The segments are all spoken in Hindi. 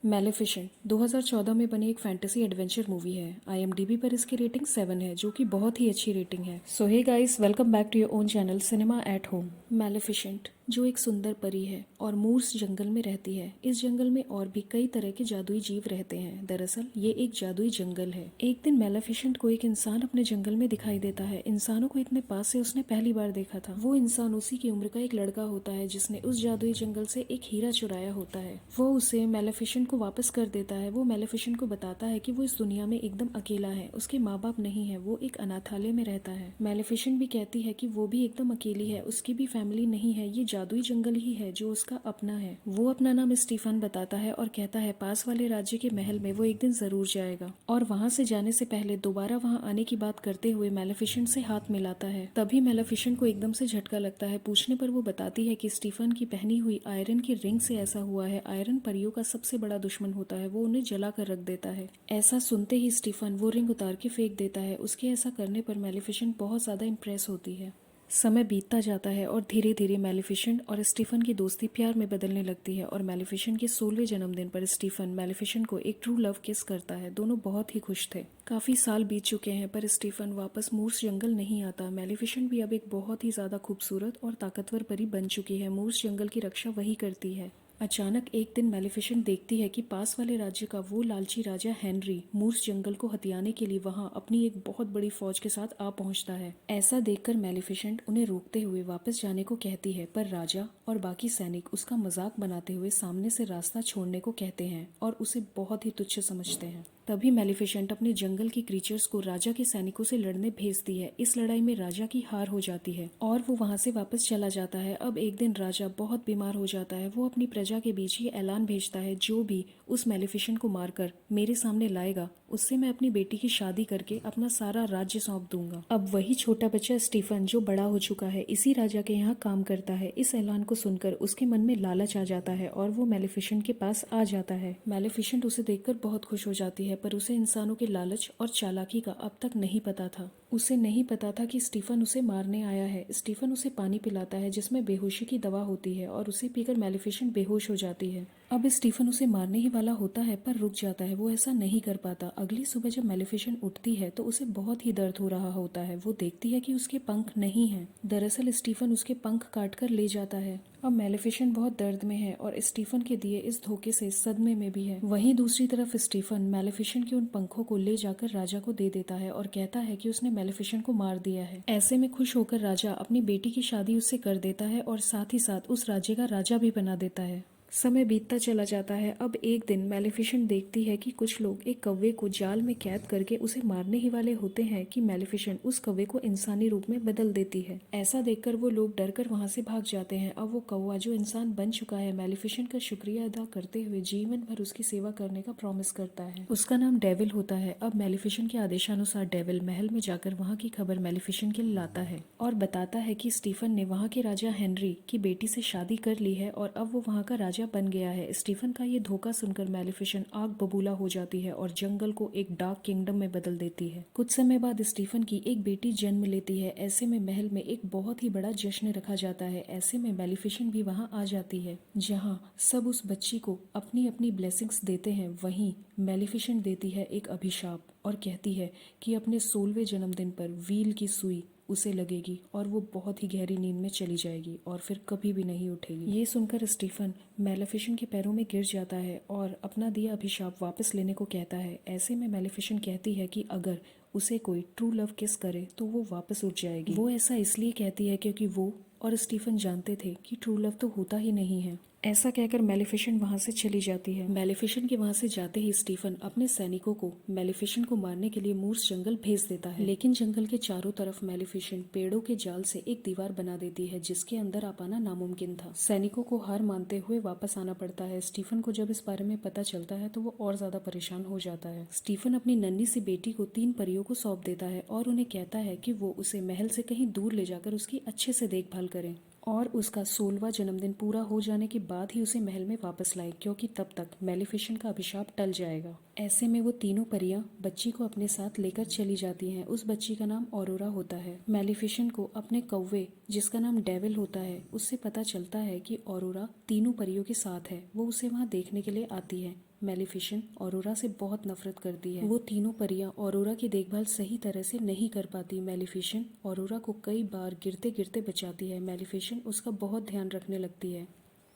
मैलेफिसेंट 2014 में बनी एक फैंटेसी एडवेंचर मूवी है। IMDb पर इसकी रेटिंग 7 है, जो कि बहुत ही अच्छी रेटिंग है। So hey guys, welcome back to your own channel cinema at home. Maleficent जो एक सुंदर परी है और मूर्स जंगल में रहती है। इस जंगल में और भी कई तरह के जादुई जीव रहते हैं। दरअसल ये एक जादुई जंगल है। एक दिन मैलेफिसेंट को एक इंसान अपने जंगल में दिखाई देता है। इंसानों को इतने पास से उसने पहली बार देखा था। वो इंसान उसी की उम्र का एक लड़का होता है जिसने उस जादुई जंगल से एक हीरा चुराया होता है। वो उसे मैलेफिसेंट को वापस कर देता है। वो मैलेफिसेंट को बताता है कि वो इस दुनिया में एकदम अकेला है। उसके माँ बाप नहीं है, वो एक अनाथालय में रहता है। मैलेफिसेंट भी कहती है कि वो भी एकदम अकेली है, उसकी भी फैमिली नहीं है। ये जादुई जंगल ही है जो उसका अपना है। वो अपना नाम स्टीफन बताता है और कहता है पास वाले राज्य के महल में वो एक दिन जरूर जाएगा और वहां से जाने से पहले दोबारा वहां आने की बात करते हुए मैलेफिसेंट से हाथ मिलाता है। तभी मैलेफिसेंट को एकदम से झटका लगता है। पूछने पर वो बताती है कि स्टीफन की पहनी हुई आयरन की रिंग से ऐसा हुआ है। आयरन परियों का सबसे बड़ा दुश्मन होता है, वो उन्हें जला कर रख देता है। ऐसा सुनते ही स्टीफन वो रिंग उतार के फेंक देता है। उसके ऐसा करने पर मैलेफिसेंट बहुत ज्यादा इम्प्रेस होती है। समय बीतता जाता है और धीरे धीरे मैलेफिसेंट और स्टीफन की दोस्ती प्यार में बदलने लगती है और मैलेफिसेंट के 16वें जन्मदिन पर स्टीफन मैलेफिसेंट को एक ट्रू लव किस करता है। दोनों बहुत ही खुश थे। काफी साल बीत चुके हैं पर स्टीफन वापस मूर्स जंगल नहीं आता। मैलेफिसेंट भी अब एक बहुत ही ज्यादा खूबसूरत और ताकतवर परी बन चुकी है। मूर्स जंगल की रक्षा वही करती है। अचानक एक दिन मैलेफिसेंट देखती है कि पास वाले राज्य का वो लालची राजा हेनरी मूर्स जंगल को हथियाने के लिए वहां अपनी एक बहुत बड़ी फौज के साथ आ पहुंचता है। ऐसा देखकर मैलेफिसेंट उन्हें रोकते हुए वापस जाने को कहती है, पर राजा और बाकी सैनिक उसका मजाक बनाते हुए सामने से रास्ता छोड़ने को कहते हैं और उसे बहुत ही तुच्छ समझते हैं। तभी मैलेफिसेंट अपने जंगल की क्रीचर्स को राजा के सैनिकों से लड़ने भेजती है। इस लड़ाई में राजा की हार हो जाती है और वो वहां से वापस चला जाता है। अब एक दिन राजा बहुत बीमार हो जाता है। वो अपनी प्रजा के बीच ये ऐलान भेजता है, जो भी उस मैलेफिसेंट को मारकर मेरे सामने लाएगा उससे मैं अपनी बेटी की शादी करके अपना सारा राज्य सौंप दूंगा। अब वही छोटा बच्चा स्टीफन जो बड़ा हो चुका है, इसी राजा के यहाँ काम करता है। इस ऐलान को सुनकर उसके मन में लालच आ जाता है और वो मैलेफिसेंट के पास आ जाता है। मैलेफिसेंट उसे देखकर बहुत खुश हो जाती है, पर उसे इंसानों के लालच और चालाकी का अब तक नहीं पता था। उसे नहीं पता था कि स्टीफन उसे मारने आया है। स्टीफन उसे पानी पिलाता है जिसमें बेहोशी की दवा होती है और उसे पीकर मैलेफिसेंट बेहोश हो जाती है। अब स्टीफन उसे मारने ही वाला होता है पर रुक जाता है। वो ऐसा नहीं कर पाता। अगली सुबह जब मैलेफिसेंट उठती है तो उसे बहुत ही दर्द हो रहा होता है। वो देखती है कि उसके पंख नहीं हैं। दरअसल स्टीफन उसके पंख काट कर ले जाता है। अब मैलेफिसेंट बहुत दर्द में है और स्टीफन के दिए इस धोखे से सदमे में भी है। वहीं दूसरी तरफ स्टीफन मैलेफिसेंट के उन पंखों को ले जाकर राजा को दे देता है और कहता है कि उसने मैलेफिसेंट को मार दिया है। ऐसे में खुश होकर राजा अपनी बेटी की शादी उससे कर देता है और साथ ही साथ उस राज्य का राजा भी बना देता है। समय बीतता चला जाता है। अब एक दिन मैलेफिसेंट देखती है कि कुछ लोग एक कौवे को जाल में कैद करके उसे मारने ही वाले होते हैं कि मैलेफिसेंट उस कौवे को इंसानी रूप में बदल देती है। ऐसा देखकर वो लोग डरकर वहां से भाग जाते हैं। अब वो कौवा जो इंसान बन चुका है मैलेफिसेंट का शुक्रिया अदा करते हुए जीवन भर उसकी सेवा करने का प्रॉमिस करता है। उसका नाम डेविल होता है। अब मैलेफिसेंट के आदेशानुसार डेविल महल में जाकर वहाँ की खबर मैलेफिसेंट के लिए लाता है और बताता है कि स्टीफन ने वहाँ के राजा हेनरी की बेटी से शादी कर ली है और अब वो वहाँ का राजा बन गया है। स्टीफन का ये धोखा सुनकर मैलेफिसेंट आग बबूला हो जाती है और जंगल को एक डार्क किंगडम में बदल देती है। कुछ समय बाद स्टीफन की एक बेटी जन्म लेती है। ऐसे में महल में एक बहुत ही बड़ा जश्न रखा जाता है। ऐसे में मैलेफिसेंट भी वहाँ आ जाती है, जहाँ सब उस बच्ची को अपनी अपनी ब्लेसिंग्स देते हैं। वहीं मैलेफिसेंट देती है एक अभिशाप और कहती है कि अपने 16वें जन्मदिन पर व्हील की सुई उसे लगेगी और वो बहुत ही गहरी नींद में चली जाएगी और फिर कभी भी नहीं उठेगी। ये सुनकर स्टीफन मैलेफिसेंट के पैरों में गिर जाता है और अपना दिया अभिशाप वापस लेने को कहता है। ऐसे में मैलेफिसेंट कहती है कि अगर उसे कोई ट्रू लव किस करे तो वो वापस उठ जाएगी। वो ऐसा इसलिए कहती है क्योंकि वो और स्टीफन जानते थे कि ट्रू लव तो होता ही नहीं है। ऐसा कहकर मैलेफिसेंट वहां से चली जाती है। मैलेफिसेंट के वहां से जाते ही स्टीफन अपने सैनिकों को मैलेफिसेंट को मारने के लिए मूर्स जंगल भेज देता है, लेकिन जंगल के चारों तरफ मैलेफिसेंट पेड़ों के जाल से एक दीवार बना देती है जिसके अंदर आ पाना नामुमकिन था। सैनिकों को हार मानते हुए वापस आना पड़ता है। स्टीफन को जब इस बारे में पता चलता है तो वो और ज्यादा परेशान हो जाता है। स्टीफन अपनी नन्ही सी बेटी को 3 परियों को सौंप देता है और उन्हें कहता है कि वो उसे महल से कहीं दूर ले जाकर उसकी अच्छे से देखभाल करें और उसका 16वां जन्मदिन पूरा हो जाने के बाद ही उसे महल में वापस लाए, क्योंकि तब तक मैलेफिसेंट का अभिशाप टल जाएगा। ऐसे में वो तीनों परियां बच्ची को अपने साथ लेकर चली जाती हैं। उस बच्ची का नाम ऑरोरा होता है। मैलेफिसेंट को अपने कौवे जिसका नाम डेविल होता है उससे पता चलता है कि ऑरोरा तीनों परियों के साथ है। वो उसे वहां देखने के लिए आती है। मेलिफिसेंट ऑरोरा से बहुत नफरत करती है। वो तीनों परियां ऑरोरा की देखभाल सही तरह से नहीं कर पाती। मेलिफिसेंट ऑरोरा को कई बार गिरते गिरते बचाती है। मेलिफिसेंट उसका बहुत ध्यान रखने लगती है।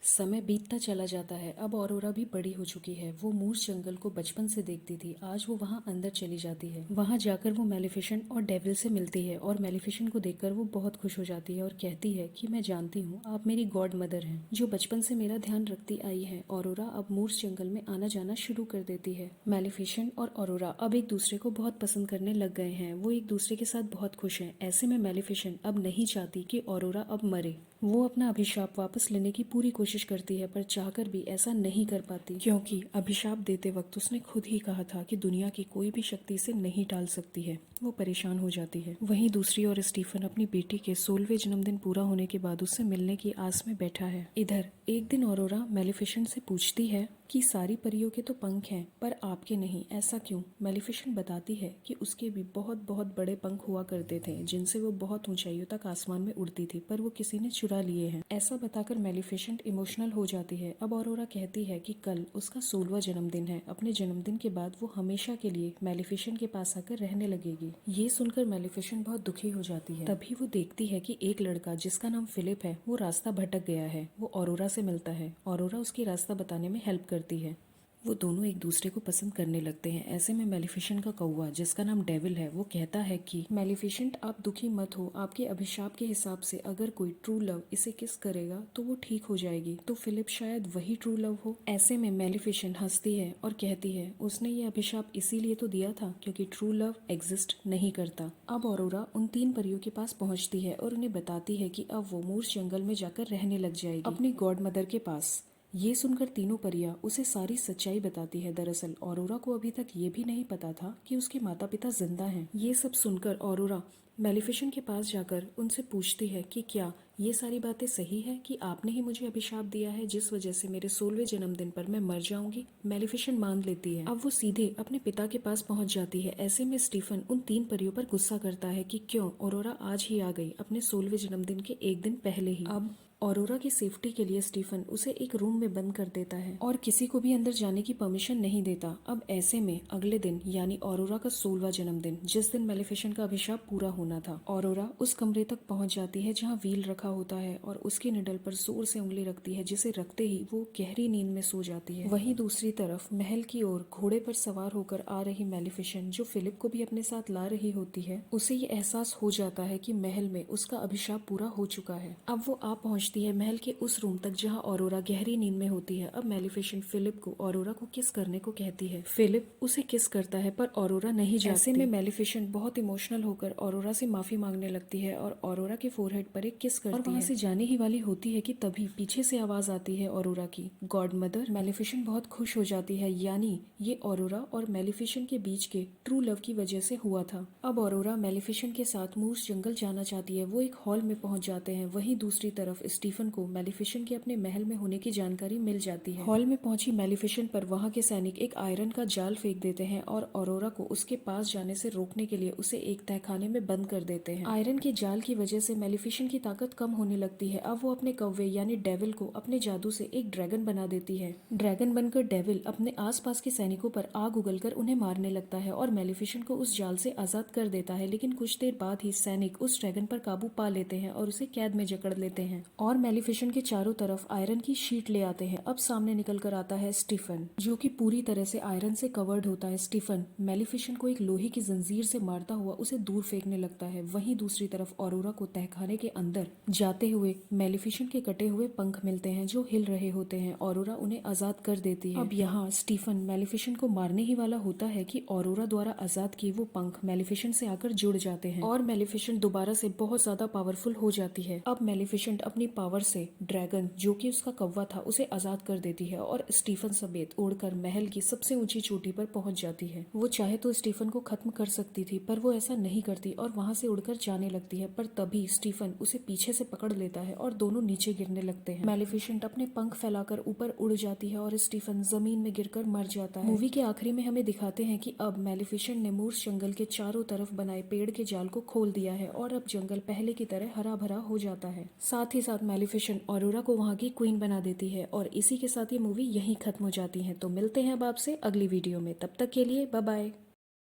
समय बीतता चला जाता है। अब ऑरोरा भी बड़ी हो चुकी है। वो मूस जंगल को बचपन से देखती थी। आज वो वहाँ अंदर चली जाती है। वहाँ जाकर वो मेलिफिसेंट और डेविल से मिलती है और मेलिफिसेंट को देखकर वो बहुत खुश हो जाती है और कहती है कि मैं जानती हूँ आप मेरी गॉड मदर हैं, जो बचपन से मेरा ध्यान रखती आई है। ऑरोरा अब मूस जंगल में आना जाना शुरू कर देती है। मेलिफिसेंट और ऑरोरा अब एक दूसरे को बहुत पसंद करने लग गए हैं। वो एक दूसरे के साथ बहुत खुश हैं। ऐसे में मेलिफिसेंट अब नहीं चाहती कि ऑरोरा अब मरे। वो अपना अभिशाप वापस लेने की पूरी कोशिश करती है, पर चाहकर भी ऐसा नहीं कर पाती, क्योंकि अभिशाप देते वक्त उसने खुद ही कहा था कि दुनिया की कोई भी शक्ति इसे नहीं टाल सकती है। वो परेशान हो जाती है। वहीं दूसरी ओर स्टीफन अपनी बेटी के 16वें जन्मदिन पूरा होने के बाद उससे मिलने की आस में बैठा है। इधर एक दिन ऑरोरा मेलिफिसेंट से पूछती है कि सारी परियों के तो पंख हैं पर आपके नहीं, ऐसा क्यों? मेलिफिसेंट बताती है कि उसके भी बहुत बहुत बड़े पंख हुआ करते थे, जिनसे वो बहुत ऊंचाइयों तक आसमान में उड़ती थी, पर वो किसी ने चुरा लिए हैं। ऐसा बताकर मेलिफिसेंट इमोशनल हो जाती है। अब ऑरोरा कहती है कि कल उसका 16वां जन्मदिन है। अपने जन्मदिन के बाद वो हमेशा के लिए मेलिफिसेंट के पास आकर रहने लगेगी। ये सुनकर मेलिफिसेंट बहुत दुखी हो जाती है। तभी वो देखती है कि एक लड़का जिसका नाम फिलिप है वो रास्ता भटक गया है। वो ऑरोरा से मिलता है। ऑरोरा उसकी रास्ता बताने में हेल्प करती है। वो दोनों एक दूसरे को पसंद करने लगते हैं। ऐसे में मेलिफिसेंट का कौवा जिसका नाम डेविल है वो कहता है कि मेलिफिसेंट आप दुखी मत हो, आपके अभिशाप के हिसाब से अगर कोई ट्रू लव इसे किस करेगा तो वो ठीक हो जाएगी, तो फिलिप शायद वही ट्रू लव हो। ऐसे में मेलिफिसेंट हंसती है और कहती है उसने ये अभिशाप इसीलिए तो दिया था क्योंकि ट्रू लव एग्जिस्ट नहीं करता। अब ऑरोरा उन 3 परियों के पास पहुंचती है और उन्हें बताती है कि अब वो मूस जंगल में जाकर रहने लग जाएगी अपनी गॉड मदर के पास। ये सुनकर तीनों परियां उसे सारी सच्चाई बताती है। दरअसल ऑरोरा को अभी तक ये भी नहीं पता था कि उसके माता पिता जिंदा हैं। ये सब सुनकर ऑरोरा मेलिफिसेंट के पास जाकर उनसे पूछती है कि क्या ये सारी बातें सही है कि आपने ही मुझे अभिशाप दिया है जिस वजह से मेरे 16वें जन्मदिन पर मैं मर जाऊंगी। मेलिफिसेंट मान लेती है। अब वो सीधे अपने पिता के पास पहुंच जाती है। ऐसे में स्टीफन उन 3 परियों पर गुस्सा करता है कि क्यों ऑरोरा आज ही आ गई अपने 16वें जन्मदिन के एक दिन पहले ही। अब ऑरोरा की सेफ्टी के लिए स्टीफन उसे एक रूम में बंद कर देता है और किसी को भी अंदर जाने की परमिशन नहीं देता। अब ऐसे में अगले दिन यानी ऑरोरा का 16वां जन्मदिन, जिस दिन मेलिफिसेंट का अभिशाप पूरा होना था, ऑरोरा उस कमरे तक पहुंच जाती है जहां व्हील रखा होता है और उसकी निडल पर जोर से उंगली रखती है, जिसे रखते ही वो गहरी नींद में सो जाती है। वहीं दूसरी तरफ महल की ओर घोड़े पर सवार होकर आ रही मेलिफिसेंट, जो फिलिप को भी अपने साथ ला रही होती है, उसे ये एहसास हो जाता है कि महल में उसका अभिशाप पूरा हो चुका है। अब वो आ पहुंचती है महल के उस रूम तक जहां ऑरोरा गहरी नींद में होती है। अब मेलिफिसेंट फिलिप को ऑरोरा को किस करने को कहती है। फिलिप उसे किस करता है पर ऑरोरा नहीं जागती। ऐसे में मेलिफिसेंट बहुत इमोशनल होकर ऑरोरा से माफी मांगने लगती है और ऑरोरा के फोरहेड पर एक किस करती है और वहां से जाने ही वाली होती है कि तभी पीछे से आवाज आती है ऑरोरा की, गॉड मदर। मेलिफिसेंट बहुत खुश हो जाती है, यानी ये ऑरोरा और मेलिफिसेंट के बीच के ट्रू लव की वजह से हुआ था। अब ऑरोरा मेलिफिसेंट के साथ मूस जंगल जाना चाहती है। वो एक हॉल में पहुंच जाते हैं। वहीं दूसरी तरफ स्टीफन को मेलिफिसेंट के अपने महल में होने की जानकारी मिल जाती है। हॉल में पहुंची मेलिफिसेंट पर वहां के सैनिक एक आयरन का जाल फेंक देते हैं और ऑरोरा को उसके पास जाने से रोकने के लिए उसे एक तहखाने में बंद कर देते हैं। आयरन के जाल की वजह से मेलिफिसेंट की ताकत कम होने लगती है। अब वो अपने कौवे यानी डेविल को अपने जादू से एक ड्रैगन बना देती है। ड्रैगन बनकर डेविल अपने आसपास के सैनिकों पर आग उगलकर उन्हें मारने लगता है और मेलिफिसेंट को उस जाल से आजाद कर देता है। लेकिन कुछ देर बाद ही सैनिक उस ड्रैगन पर काबू पा लेते हैं और उसे कैद में जकड़ लेते हैं और मेलिफिसेंट के चारों तरफ आयरन की शीट ले आते हैं। अब सामने निकल कर आता है स्टीफन, जो कि पूरी तरह से आयरन से कवर्ड होता है। स्टीफन मेलिफिसेंट को एक लोहे की जंजीर से मारता हुआ उसे दूर फेंकने लगता है। वहीं दूसरी तरफ ऑरोरा को तहखाने के अंदर जाते हुए मेलिफिसेंट के कटे हुए पंख मिलते हैं जो हिल रहे होते हैं। ऑरोरा उन्हें आजाद कर देती है। अब यहाँ स्टीफन मेलिफिसेंट को मारने ही वाला होता है कि ऑरोरा द्वारा आजाद किए वो पंख मेलिफिसेंट से आकर जुड़ जाते हैं और मेलिफिसेंट दोबारा से बहुत ज्यादा पावरफुल हो जाती है। अब मेलिफिसेंट अपनी पावर से ड्रैगन, जो कि उसका कौवा था, उसे आजाद कर देती है और स्टीफन समेत उड़कर महल की सबसे ऊंची चोटी पर पहुंच जाती है। वो चाहे तो स्टीफन को खत्म कर सकती थी, पर वो ऐसा नहीं करती और वहां से उड़कर जाने लगती है। पर तभी स्टीफन उसे पीछे से पकड़ लेता है और दोनों नीचे गिरने लगते हैं। मेलिफिसेंट अपने पंख फैलाकर ऊपर उड़ जाती है और स्टीफन जमीन में गिरकर मर जाता है। मूवी के आखिरी में हमें दिखाते हैं कि अब मेलिफिसेंट ने मूस जंगल के चारों तरफ बनाए पेड़ के जाल को खोल दिया है और अब जंगल पहले की तरह हरा भरा हो जाता है। साथ ही साथ मैलिफिसेंट ऑरोरा को वहाँ की क्वीन बना देती है और इसी के साथ ये मूवी यहीं खत्म हो जाती है। तो मिलते हैं अब आपसे अगली वीडियो में, तब तक के लिए बाय बाय।